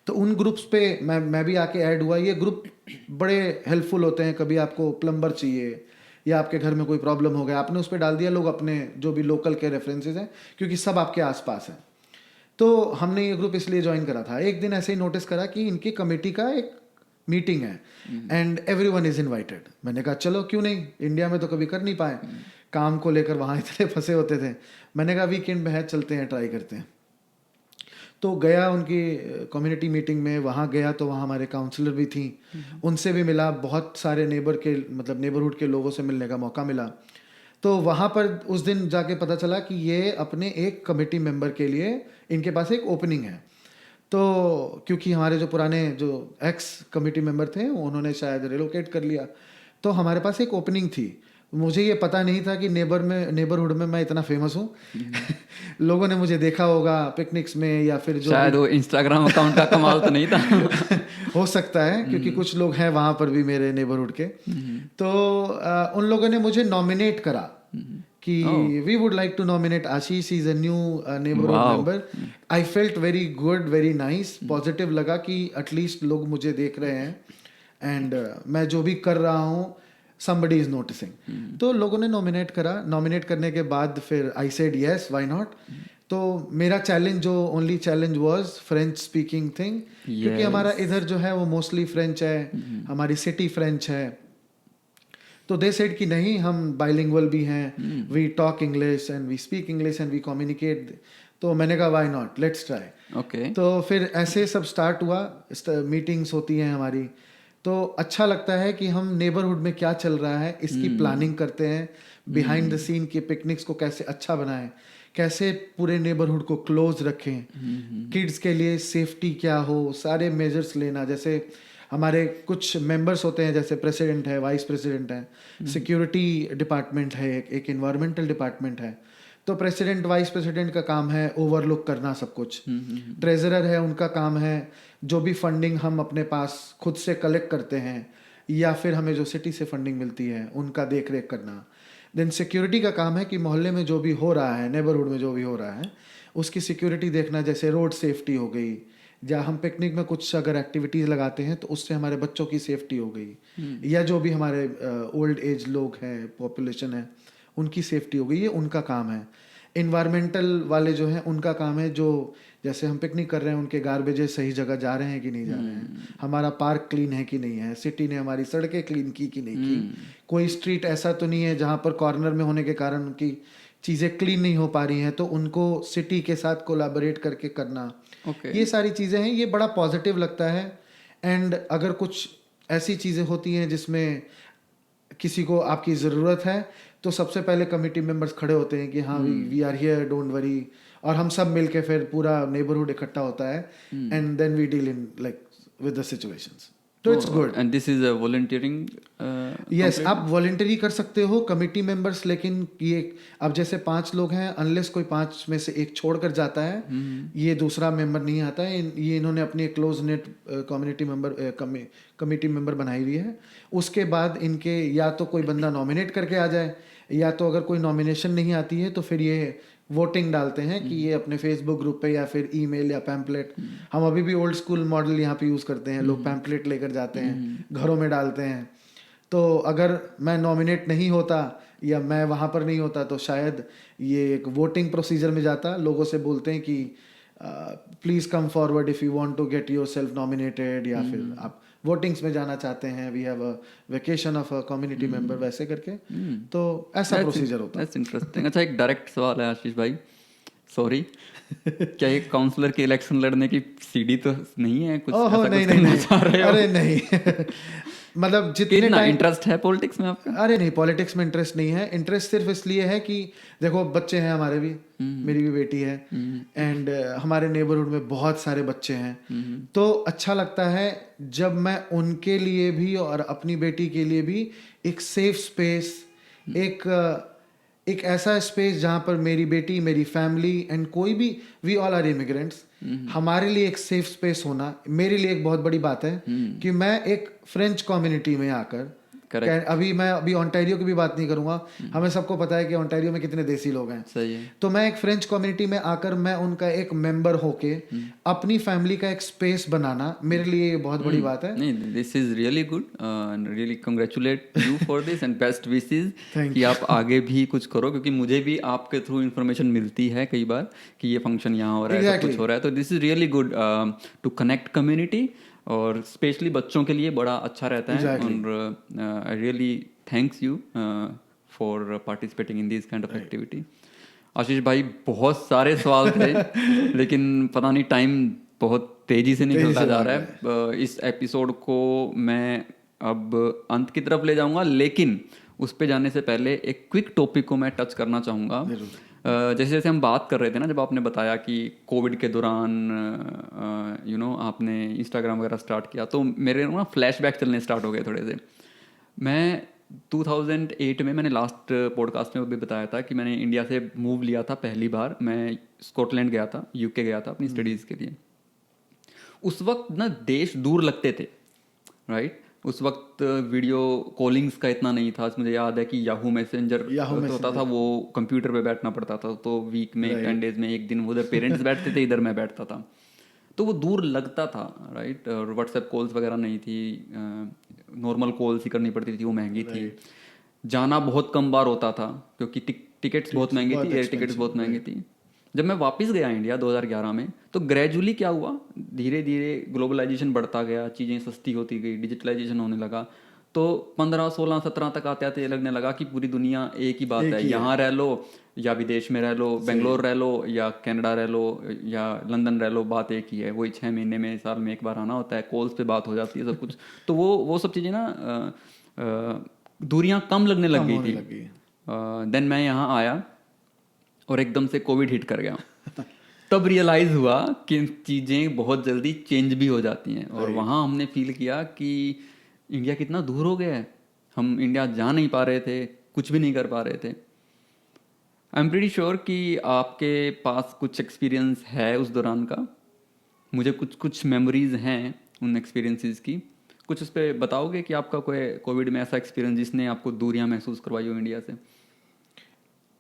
तो उन ग्रुप्स पे मैं भी आके ऐड हुआ। ये ग्रुप बड़े हेल्पफुल होते हैं। कभी आपको प्लम्बर चाहिए या आपके घर में कोई प्रॉब्लम हो गया, आपने उस पर डाल दिया, लोग अपने जो भी लोकल के रेफरेंसेस हैं, क्योंकि सब आपके आसपास हैं। तो हमने ये ग्रुप इसलिए ज्वाइन करा था। एक दिन ऐसे ही नोटिस करा कि इनकी कमेटी का एक मीटिंग है एंड एवरीवन इज इनवाइटेड। मैंने कहा चलो क्यों नहीं, इंडिया में तो कभी कर नहीं पाए, काम को लेकर वहाँ इतने फंसे होते थे। मैंने कहा वीकेंड में है, चलते हैं, ट्राई करते हैं। तो गया उनकी कम्युनिटी मीटिंग में, वहाँ गया तो वहाँ हमारे काउंसलर भी थी, उनसे भी मिला, बहुत सारे नेबरहुड के लोगों से मिलने का मौका मिला। तो वहाँ पर उस दिन जाके पता चला कि ये अपने एक कमेटी मेंबर के लिए इनके पास एक ओपनिंग है। तो क्योंकि हमारे जो पुराने जो एक्स कमेटी मेंबर थे उन्होंने शायद रिलोकेट कर लिया, तो हमारे पास एक ओपनिंग थी। मुझे ये पता नहीं था कि नेबरहुड में मैं इतना फेमस हूँ। लोगों ने मुझे देखा होगा पिकनिक्स में, या फिर जो शायद वो इंस्टाग्राम अकाउंट का कमाल तो नहीं था। हो सकता है, क्योंकि कुछ लोग हैं वहाँ पर भी मेरे नेबरहुड के। तो उन लोगों ने मुझे नॉमिनेट करा कि we would like to nominate Ashish. He's a new neighborhood Wow. member. I felt very good, very nice, positive लगा कि एटलीस्ट लोग मुझे देख रहे हैं एंड मैं जो भी कर रहा हूँ somebody is noticing. तो लोगों ने नॉमिनेट करा. नॉमिनेट करने के बाद फिर I said yes, why not. तो मेरा चैलेंज जो only challenge was French speaking thing, क्योंकि हमारा इधर जो है वो मोस्टली फ्रेंच है, हमारी सिटी फ्रेंच है. तो दे सेड कि नहीं, हम बाइलिंगुअल भी हैं, we talk English and we speak English and we communicate. तो मैंने कहा why not, let's try. Okay. तो फिर ऐसे सब स्टार्ट हुआ. मीटिंग्स होती हैं हमारी, तो अच्छा लगता है कि हम नेबरहुड में क्या चल रहा है इसकी प्लानिंग करते हैं. बिहाइंड द सीन की पिकनिक्स को कैसे अच्छा बनाएं, कैसे पूरे नेबरहुड को क्लोज रखें, किड्स के लिए सेफ्टी क्या हो, सारे मेजर्स लेना. जैसे हमारे कुछ मेंबर्स होते हैं, जैसे प्रेसिडेंट है, वाइस प्रेसिडेंट है, सिक्योरिटी डिपार्टमेंट है, एक इन्वायरमेंटल डिपार्टमेंट है. तो प्रेसिडेंट वाइस प्रेसिडेंट का काम है ओवरलुक करना सब कुछ. ट्रेजरर है, उनका काम है जो भी फंडिंग हम अपने पास खुद से कलेक्ट करते हैं या फिर हमें जो सिटी से फंडिंग मिलती है उनका देख रेख करना. देन सिक्योरिटी का काम है कि मोहल्ले में जो भी हो रहा है, नेबरहुड में जो भी हो रहा है, उसकी सिक्योरिटी देखना. जैसे रोड सेफ्टी हो गई, या हम पिकनिक में कुछ अगर एक्टिविटीज़ लगाते हैं तो उससे हमारे बच्चों की सेफ्टी हो गई, या जो भी हमारे ओल्ड एज लोग हैं, पॉपुलेशन है, उनकी सेफ्टी हो गई. ये उनका काम है. इन्वायरमेंटल वाले जो हैं उनका काम है, जो जैसे हम पिकनिक कर रहे हैं उनके गार्बेजेस सही जगह जा रहे हैं कि नहीं जा रहे हैं, हमारा पार्क क्लीन है कि नहीं है, सिटी ने हमारी सड़कें क्लीन की कि नहीं की, कोई स्ट्रीट ऐसा तो नहीं है जहाँ पर कॉर्नर में होने के कारण उनकी चीज़ें क्लीन नहीं हो पा रही हैं, तो उनको सिटी के साथ कोलैबोरेट करके करना. ये सारी चीज़ें हैं, ये बड़ा पॉजिटिव लगता है. एंड अगर कुछ ऐसी चीज़ें होती हैं जिसमें किसी को आपकी ज़रूरत है, तो सबसे पहले कमिटी मेंबर्स खड़े होते हैं कि हाँ we are here, don't worry, और हम सब मिलके फिर पूरा नेबरहुड इकट्ठा होता है and then we deal in like with the situations. तो it's good. And this is a volunteering. Yes, आप वॉलंटरी कर सकते हो कमिटी मेंबर्स, लेकिन ये अब जैसे 5 लोग हैं, अनलेस कोई 5 में से एक छोड़कर जाता है, ये दूसरा मेंबर नहीं आता है. ये इन्होंने अपनी close net community member committee member बनाई हुई है. उसके बाद इनके या तो कोई बंदा नॉमिनेट करके आ जाए, या तो अगर कोई नॉमिनेशन नहीं आती है तो फिर ये वोटिंग डालते हैं कि ये अपने फेसबुक ग्रुप पे या फिर ईमेल या पैम्पलेट. हम अभी भी ओल्ड स्कूल मॉडल यहाँ पे यूज़ करते हैं. लोग पैम्पलेट लेकर जाते हैं, घरों में डालते हैं. तो अगर मैं नॉमिनेट नहीं होता या मैं वहाँ पर नहीं होता तो शायद ये एक वोटिंग प्रोसीजर में जाता. लोगों से बोलते हैं कि please come forward if you want to get yourself nominated, या फिर आप वोटिंग्स में जाना चाहते हैं, we have a vacation of a community member, वैसे करके. तो ऐसा प्रोसीजर होता है. That's interesting. अच्छा, एक डायरेक्ट सवाल है आशीष भाई, सॉरी, क्या ये काउंसलर के इलेक्शन लड़ने की सीडी तो नहीं है कुछ? ओहो, नहीं नहीं नहीं, अरे नहीं. मतलब जितने टाइम इंटरेस्ट है पॉलिटिक्स में आपका? अरे नहीं, पॉलिटिक्स में इंटरेस्ट नहीं है. इंटरेस्ट सिर्फ इसलिए है कि देखो बच्चे हैं हमारे भी, मेरी भी बेटी है, एंड हमारे नेबरहुड में बहुत सारे बच्चे हैं. तो अच्छा लगता है जब मैं उनके लिए भी और अपनी बेटी के लिए भी एक सेफ स्पेस, एक ऐसा स्पेस जहाँ पर मेरी बेटी, मेरी फैमिली एंड कोई भी, वी ऑल आर इमिग्रेंट्स, हमारे लिए एक सेफ स्पेस होना मेरे लिए एक बहुत बड़ी बात है. कि मैं एक फ्रेंच कम्युनिटी में आकर, मैं अभी ओंटारियो की भी बात नहीं करूंगा, हमें सबको पता है कि ओंटारियो में कितने देसी लोग हैं. सही है. तो मैं एक फ्रेंच कम्युनिटी में आकर मैं उनका एक मेंबर होके अपनी फैमिली का एक स्पेस बनाना मेरे लिए ये बहुत बड़ी बात है. नहीं, this is really good and really congratulate you for this and best wishes कि आप आगे भी कुछ करो, क्योंकि मुझे भी आपके थ्रू इन्फॉर्मेशन मिलती है कई बार कि ये फंक्शन यहाँ हो रहा है, कुछ हो रहा है. तो this is really good to connect community, और स्पेशली बच्चों के लिए बड़ा अच्छा रहता है. और I really thanks you for participating in this kind of activity. Ashish भाई, बहुत सारे सवाल थे लेकिन पता नहीं टाइम बहुत तेजी से निकलता जा रहा है. इस एपिसोड को मैं अब अंत की तरफ ले जाऊंगा, लेकिन उस पे जाने से पहले एक क्विक टॉपिक को मैं टच करना चाहूँगा. जैसे जैसे हम बात कर रहे थे ना, जब आपने बताया कि कोविड के दौरान आपने इंस्टाग्राम वगैरह स्टार्ट किया, तो मेरे ना फ्लैशबैक चलने स्टार्ट हो गए थोड़े से. मैं 2008 में, मैंने लास्ट पॉडकास्ट में भी बताया था कि मैंने इंडिया से मूव लिया था पहली बार. मैं स्कॉटलैंड गया था, यूके गया था अपनी स्टडीज़ के लिए. उस वक्त ना देश दूर लगते थे, राइट. उस वक्त वीडियो कॉलिंग्स का इतना नहीं था। मुझे याद है कि याहू मैसेंजर होता था, वो कंप्यूटर पे बैठना पड़ता था, तो वीक में 10 डेज में एक दिन उधर पेरेंट्स बैठते थे, इधर मैं बैठता था, तो वो दूर लगता था, राइट। और व्हाट्सएप कॉल्स वगैरह नहीं थी, नॉर्मल कॉल्स ही करनी पड़ती थी, वो महंगी थी। जाना बहुत कम बार होता था क्योंकि टिकट्स बहुत महंगी थी, एयर टिकट्स बहुत महंगी थी। जब मैं वापस गया इंडिया 2011 में, तो ग्रेजुअली क्या हुआ, धीरे धीरे ग्लोबलाइजेशन बढ़ता गया, चीज़ें सस्ती होती गई, डिजिटलाइजेशन होने लगा, तो 15, 16, 17 तक आते आते लगने लगा कि पूरी दुनिया एक ही बात है, यहाँ रह लो या विदेश में रह लो, बेंगलोर रह लो या कनाडा रह लो या लंदन रह लो, बात एक ही है। वही 6 महीने में, साल में एक बार आना होता है, कॉल्स पे बात हो जाती है, सब कुछ। तो वो सब चीज़ें ना, दूरियां कम लगने लग गई थी। देन मैं यहाँ आया और एकदम से कोविड हिट कर गया। तब रियलाइज़ हुआ कि चीज़ें बहुत जल्दी चेंज भी हो जाती हैं, और वहाँ हमने फील किया कि इंडिया कितना दूर हो गया है, हम इंडिया जा नहीं पा रहे थे, कुछ भी नहीं कर पा रहे थे। आई एम प्रीटी श्योर कि आपके पास कुछ एक्सपीरियंस है उस दौरान का, मुझे कुछ मेमोरीज हैं उन एक्सपीरियंसेस की। कुछ उस पर बताओगे कि आपका कोई कोविड में ऐसा एक्सपीरियंस जिसने आपको दूरियां महसूस करवाई हो इंडिया से?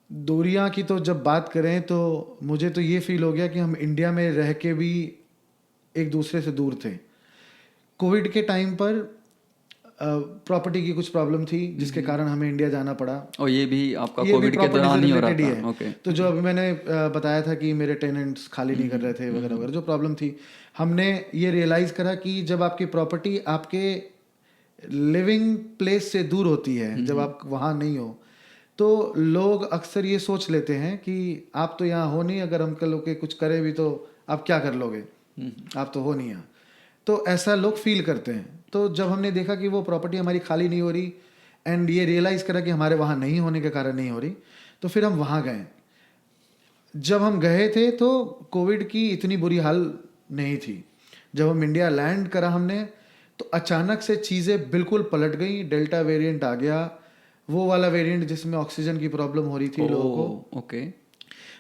दूरियां की तो जब बात करें तो मुझे तो ये फील हो गया कि हम इंडिया में रह के भी एक दूसरे से दूर थे। कोविड के टाइम पर प्रॉपर्टी की कुछ प्रॉब्लम थी जिसके कारण हमें इंडिया जाना पड़ा। और ये भी आपका कोविड के दौरान ही हो रहा था? ओके। तो जो अभी मैंने बताया था कि मेरे टेनेंट्स खाली नहीं कर रहे थे वगैरह वगैरह, जो प्रॉब्लम थी, हमने ये रियलाइज करा कि जब आपकी प्रॉपर्टी आपके लिविंग प्लेस से दूर होती है, जब आप वहाँ नहीं हो, तो लोग अक्सर ये सोच लेते हैं कि आप तो यहाँ हो नहीं, अगर हम कल के कुछ करें भी तो आप क्या कर लोगे, आप तो हो नहीं यहाँ। तो ऐसा लोग फील करते हैं। तो जब हमने देखा कि वो प्रॉपर्टी हमारी खाली नहीं हो रही एंड ये रियलाइज़ करा कि हमारे वहाँ नहीं होने के कारण नहीं हो रही, तो फिर हम वहाँ गए। जब हम गए थे तो कोविड की इतनी बुरी हाल नहीं थी। जब हम इंडिया लैंड करा हमने, तो अचानक से चीज़ें बिल्कुल पलट गई। डेल्टा वेरिएंट आ गया, वो वाला वेरिएंट जिसमें ऑक्सीजन की प्रॉब्लम हो रही थी लोगों को। ओके।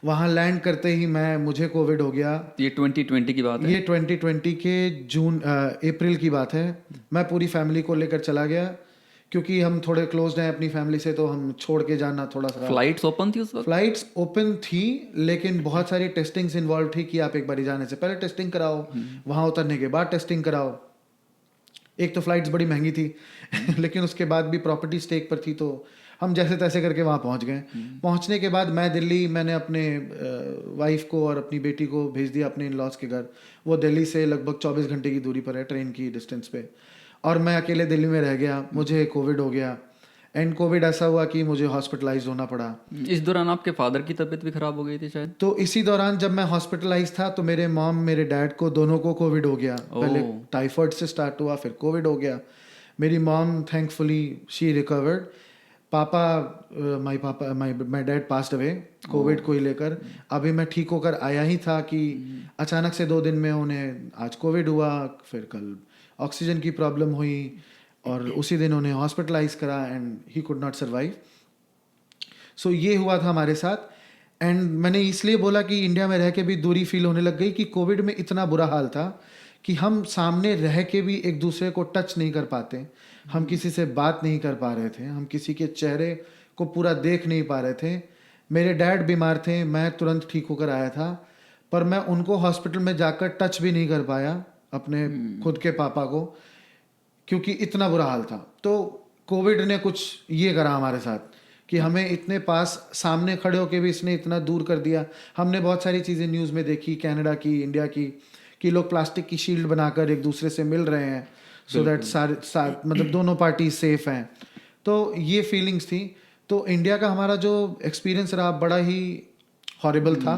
वहाँ लैंड करते ही मुझे कोविड हो गया। ये 2020 की बात है? ये 2020 के अप्रैल की बात है। मैं पूरी फैमिली को लेकर चला गया क्योंकि हम थोड़े क्लोज हैं अपनी फैमिली से, तो हम छोड़ के जाना थोड़ा सा। फ्लाइट्स ओपन थी उस वक्त? फ्लाइट्स ओपन थी, लेकिन बहुत सारी टेस्टिंग्स इन्वॉल्व थी कि आप एक बार जाने से पहले टेस्टिंग कराओ, वहाँ उतरने के बाद टेस्टिंग कराओ। एक तो फ्लाइट्स बड़ी महंगी थी लेकिन उसके बाद भी प्रॉपर्टी स्टेक पर थी, तो हम जैसे तैसे करके वहाँ पहुँच गए। पहुँचने के बाद मैं दिल्ली, मैंने अपने वाइफ को और अपनी बेटी को भेज दिया अपने इन लॉज के घर। वो दिल्ली से लगभग 24 घंटे की दूरी पर है, ट्रेन की डिस्टेंस पे, और मैं अकेले दिल्ली में रह गया। मुझे कोविड हो गया एंड कोविड ऐसा हुआ कि मुझे हॉस्पिटलाइज होना पड़ा। इस दौरान आपके फादर की तबीयत भी खराब हो गई थी शायद? तो इसी दौरान जब मैं हॉस्पिटलाइज था तो मेरे मॉम, मेरे डैड को, दोनों को कोविड हो गया। पहले टाइफाइड से स्टार्ट हुआ, फिर कोविड हो गया। मेरी mom thankfully she recovered. My dad passed away Covid को ही लेकर। अभी मैं ठीक होकर आया ही था कि अचानक से 2 दिन में उन्हें आज कोविड हुआ, फिर कल ऑक्सीजन की प्रॉब्लम हुई और उसी दिन उन्हें हॉस्पिटलाइज करा and he could not survive. So ये हुआ था हमारे साथ। एंड मैंने इसलिए बोला कि इंडिया में रह के भी दूरी फील होने लग गई कि कोविड में इतना बुरा हाल था कि हम सामने रह के भी एक दूसरे को टच नहीं कर पाते, हम किसी से बात नहीं कर पा रहे थे, हम किसी के चेहरे को पूरा देख नहीं पा रहे थे। मेरे डैड बीमार थे, मैं तुरंत ठीक होकर आया था, पर मैं उनको हॉस्पिटल में जाकर टच भी नहीं कर पाया अपने खुद के पापा को, क्योंकि इतना बुरा हाल था। तो कोविड ने कुछ ये करा हमारे साथ कि हमें इतने पास सामने खड़े होके भी इसने इतना दूर कर दिया। हमने बहुत सारी चीज़ें न्यूज़ में देखी, कनाडा की, इंडिया की, कि लोग प्लास्टिक की शील्ड बनाकर एक दूसरे से मिल रहे हैं सो दैट मतलब दोनों पार्टी सेफ हैं। तो ये फीलिंग्स थी। तो इंडिया का हमारा जो एक्सपीरियंस रहा बड़ा ही हॉरिबल था।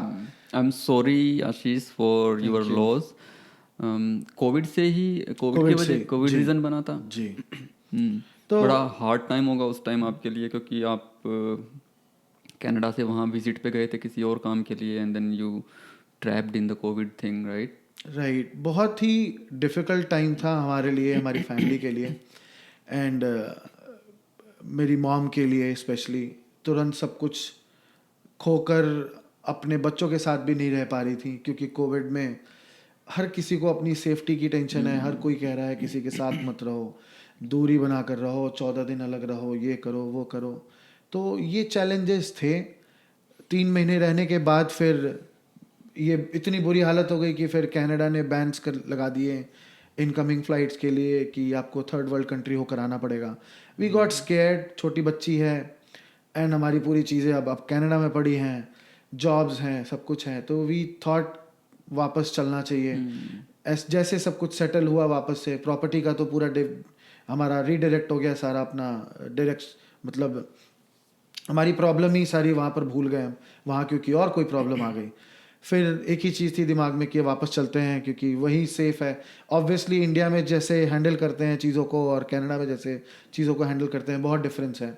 I am sorry Ashish for your loss. Covid से ही, कोविड की वजह, कोविड रीजन बना था जी। तो बड़ा हार्ड टाइम होगा उस टाइम आपके लिए, क्योंकि आप कनाडा से वहाँ विजिट पे गए थे किसी और काम के लिए and then you trapped in the COVID thing, right? बहुत ही डिफ़िकल्ट टाइम था हमारे लिए, हमारी फैमिली के लिए एंड मेरी मॉम के लिए स्पेशली। तुरंत सब कुछ खोकर अपने बच्चों के साथ भी नहीं रह पा रही थी, क्योंकि कोविड में हर किसी को अपनी सेफ्टी की टेंशन है। हर कोई कह रहा है किसी के साथ मत रहो, दूरी बना कर रहो, 14 दिन अलग रहो, ये करो वो करो। तो ये चैलेंजेस थे। 3 महीने रहने के बाद फिर ये इतनी बुरी हालत हो गई कि फिर कनाडा ने बैन्स कर लगा दिए इनकमिंग फ़्लाइट्स के लिए कि आपको थर्ड वर्ल्ड कंट्री होकर आना पड़ेगा। वी गॉट स्केयर्ड, छोटी बच्ची है एंड हमारी पूरी चीज़ें अब कनाडा में पड़ी हैं, जॉब्स हैं, सब कुछ है। तो वी थॉट वापस चलना चाहिए। जैसे सब कुछ सेटल हुआ वापस से, प्रॉपर्टी का तो पूरा हमारा रीडायरेक्ट हो गया सारा अपना डायरेक्ट, मतलब हमारी प्रॉब्लम ही सारी वहाँ पर भूल गए हम वहाँ, क्योंकि और कोई प्रॉब्लम आ गई। फिर एक ही चीज़ थी दिमाग में कि वापस चलते हैं क्योंकि वही सेफ़ है। ऑब्वियसली इंडिया में जैसे हैंडल करते हैं चीज़ों को और कनाडा में जैसे चीज़ों को हैंडल करते हैं, बहुत डिफरेंस है।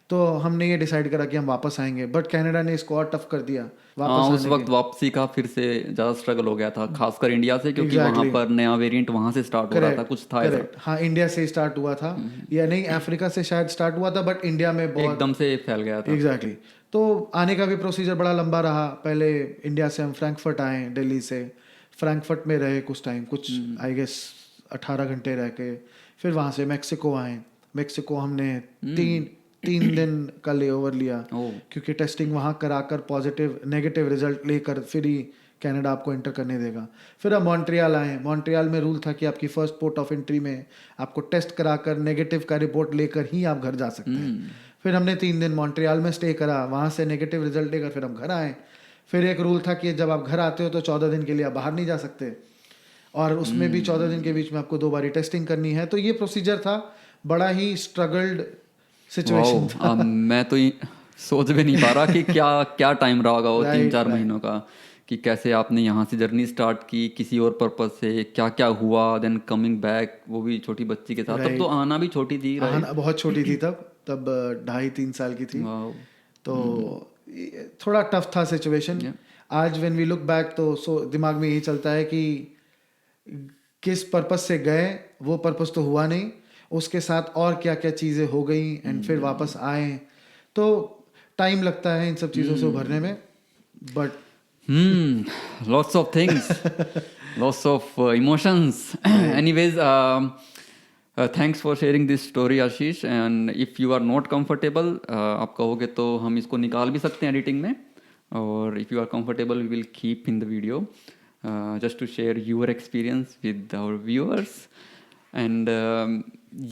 तो हमने ये डिसाइड करा कि हम वापस आएंगे, बट कनाडा ने इसको और टफ कर दिया हाँ, वापस उस आने वक्त वापसी का फिर से ज़्यादा स्ट्रगल हो गया था, खासकर इंडिया से, क्योंकि वहाँ Exactly. पर नया वेरिएंट वहाँ से स्टार्ट हो रहा था, कुछ था ऐसा करेक्ट। हाँ, इंडिया से स्टार्ट हुआ था, या नहीं अफ्रीका से शायद स्टार्ट हुआ था, बट इंडिया में बहुत एकदम से फैल गया था। एग्जैक्टली तो आने का भी प्रोसीजर बड़ा लंबा रहा। पहले इंडिया से हम फ्रैंकफर्ट आए, दिल्ली से फ्रैंकफर्ट में रहे कुछ टाइम, कुछ आई गेस 18 घंटे रह के फिर वहाँ से मैक्सिको आए। मैक्सिको हमने तीन दिन का ले ओवर लिया क्योंकि टेस्टिंग वहाँ कराकर पॉजिटिव नेगेटिव रिजल्ट लेकर फिर ही कनाडा आपको एंटर करने देगा। फिर हम मॉन्ट्रियल आए। मॉन्ट्रियल में रूल था कि आपकी फर्स्ट पोर्ट ऑफ एंट्री में आपको टेस्ट कराकर नेगेटिव का रिपोर्ट लेकर ही आप घर जा सकते हैं। फिर हमने 3 दिन मॉन्ट्रियल में स्टे करा, वहाँ से नेगेटिव रिजल्ट लेकर फिर हम घर आए। फिर एक रूल था कि जब आप घर आते हो तो 14 दिन के लिए आप बाहर नहीं जा सकते, और उसमें भी 14 दिन के बीच में आपको 2 बारी टेस्टिंग करनी है। तो ये प्रोसीजर था, बड़ा ही स्ट्रगल्ड सिचुएशन था। मैं तो सोच भी नहीं पा रहा कि क्या क्या टाइम रहा होगा वो 3-4 right. महीनों का, कि कैसे आपने यहाँ से जर्नी स्टार्ट की किसी और पर्पज से, क्या क्या हुआ, देन कमिंग बैक, वो भी छोटी बच्ची के साथ। तब तो आना भी छोटी थी, आना बहुत छोटी थी तब 2.5-3 साल की थी। तो थोड़ा टफ था सिचुएशन। आज व्हेन वी लुक बैक तो दिमाग में यही चलता है कि किस पर्पस से गए, वो पर्पस तो हुआ नहीं, उसके साथ और क्या क्या चीज़ें हो गई एंड फिर वापस आए। तो टाइम लगता है इन सब चीज़ों से उभरने में, but lots of things, lots of emotions. Anyways, thanks for sharing this story, Ashish. And if you are not comfortable, आप कहोगे तो हम इसको निकाल भी सकते हैं एडिटिंग में, और if you are comfortable, we will keep in the video just to share your experience with our viewers. And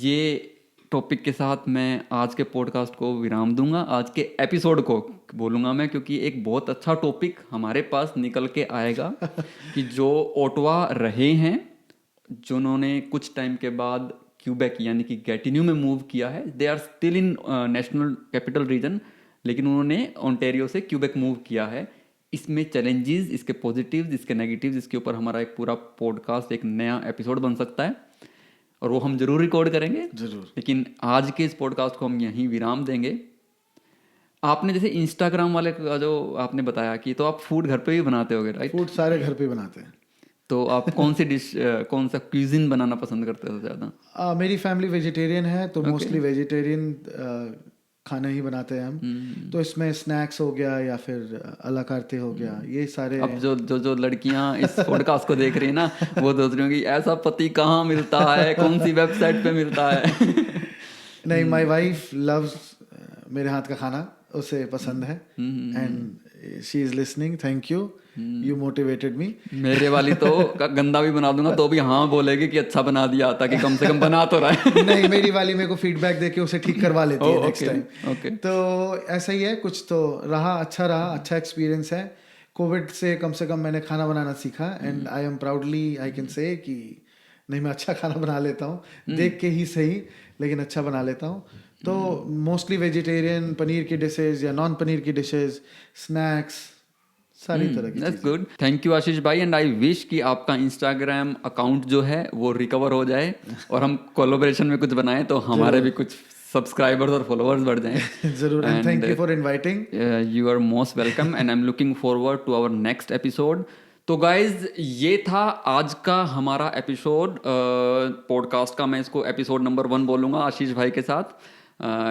ये टॉपिक के साथ मैं आज के पॉडकास्ट को विराम दूंगा, आज के एपिसोड को बोलूँगा मैं, क्योंकि एक बहुत अच्छा टॉपिक हमारे पास निकल के आएगा कि जो ओटावा रहे हैं, जिन्होंने कुछ टाइम के बाद क्यूबेक यानी कि गैटिन्यू में मूव किया है, they are still in national capital region, लेकिन उन्होंने ओंटारियो से क्यूबेक मूव किया है। इसमें चैलेंजेस, इसके पॉजिटिव्स, इसके नेगेटिव्स, इसके ऊपर हमारा एक पूरा पॉडकास्ट, एक नया एपिसोड बन सकता है, और वो हम जरूर रिकॉर्ड करेंगे जरूर। लेकिन आज के इस पॉडकास्ट को हम यहीं विराम देंगे। आपने जैसे इंस्टाग्राम वाले का जो आपने बताया कि तो आप फूड घर पे भी बनाते होगे, राइट? फूड सारे घर पे बनाते हैं। तो आप कौन सी डिश, कौन सा क्यूजिन बनाना पसंद करते हो ज़्यादा? मेरी फैमिली वेजिटेरियन है, तो मोस्टली वेजिटेरियन खाना ही बनाते हैं हम। तो इसमें स्नैक्स हो गया या फिर अला कार्ते हो गया, ये सारे। अब जो लड़कियां इस पॉडकास्ट को देख रही हैं ना, वो सोच रही होंगी ऐसा पति कहाँ मिलता है, कौन सी वेबसाइट पे मिलता है। नहीं, माय वाइफ लव्स मेरे हाथ का खाना, उसे पसंद है, and she is listening. Thank you, you motivated me. मेरे वाली तो गंदा भी बना दूंगा तो भी हाँ बोलेगी कि अच्छा बना दिया, ताकि कम से कम बना तो रहा है। नहीं, मेरी वाली मेरे को फीडबैक देके उसे ठीक करवा लेती है नेक्स्ट टाइम। ओके। तो ऐसा ही है, कुछ तो रहा, अच्छा एक्सपीरियंस है। कोविड से कम मैंने खाना बनाना सीखा, and I M proudly I can say कि नहीं, मैं अच्छा खाना बना लेता हूँ, देख के ही सही, लेकिन अच्छा बना लेता हूँ। तो मोस्टली वेजिटेरियन, पनीर की डिशेज या नॉन पनीर की डिशेज, स्नैक्स, सारी तरह की। That's good. थैंक यू आशीष भाई, एंड आई विश कि आपका इंस्टाग्राम अकाउंट जो है वो रिकवर हो जाए और हम कोलैबोरेशन में कुछ बनाएं तो हमारे भी कुछ सब्सक्राइबर्स और फॉलोअर्स बढ़ जाएं। जरूर, and thank you for inviting. You are most welcome, and I am looking forward to our next episode. तो गाइज, ये था आज का हमारा एपिसोड पॉडकास्ट का। मैं इसको एपिसोड नंबर 1 बोलूँगा आशीष भाई के साथ।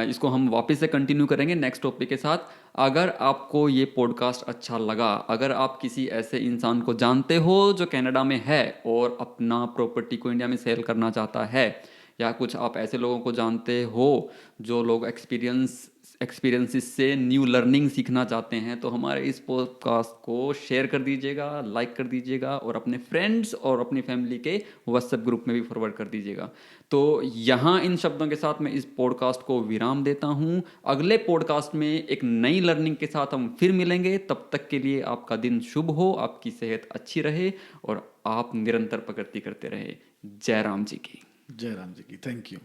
इसको हम वापस से कंटिन्यू करेंगे नेक्स्ट टॉपिक के साथ। अगर आपको ये पॉडकास्ट अच्छा लगा, अगर आप किसी ऐसे इंसान को जानते हो जो कनाडा में है और अपना प्रॉपर्टी को इंडिया में सेल करना चाहता है, या कुछ आप ऐसे लोगों को जानते हो जो लोग एक्सपीरियंसेस से न्यू लर्निंग सीखना चाहते हैं, तो हमारे इस पॉडकास्ट को शेयर कर दीजिएगा, लाइक कर दीजिएगा और अपने फ्रेंड्स और अपनी फैमिली के व्हाट्सएप ग्रुप में भी फॉरवर्ड कर दीजिएगा। तो यहाँ इन शब्दों के साथ मैं इस पॉडकास्ट को विराम देता हूँ। अगले पॉडकास्ट में एक नई लर्निंग के साथ हम फिर मिलेंगे। तब तक के लिए आपका दिन शुभ हो, आपकी सेहत अच्छी रहे और आप निरंतर प्रगति करते रहे। जय राम जी की। जय राम जी की। Thank you.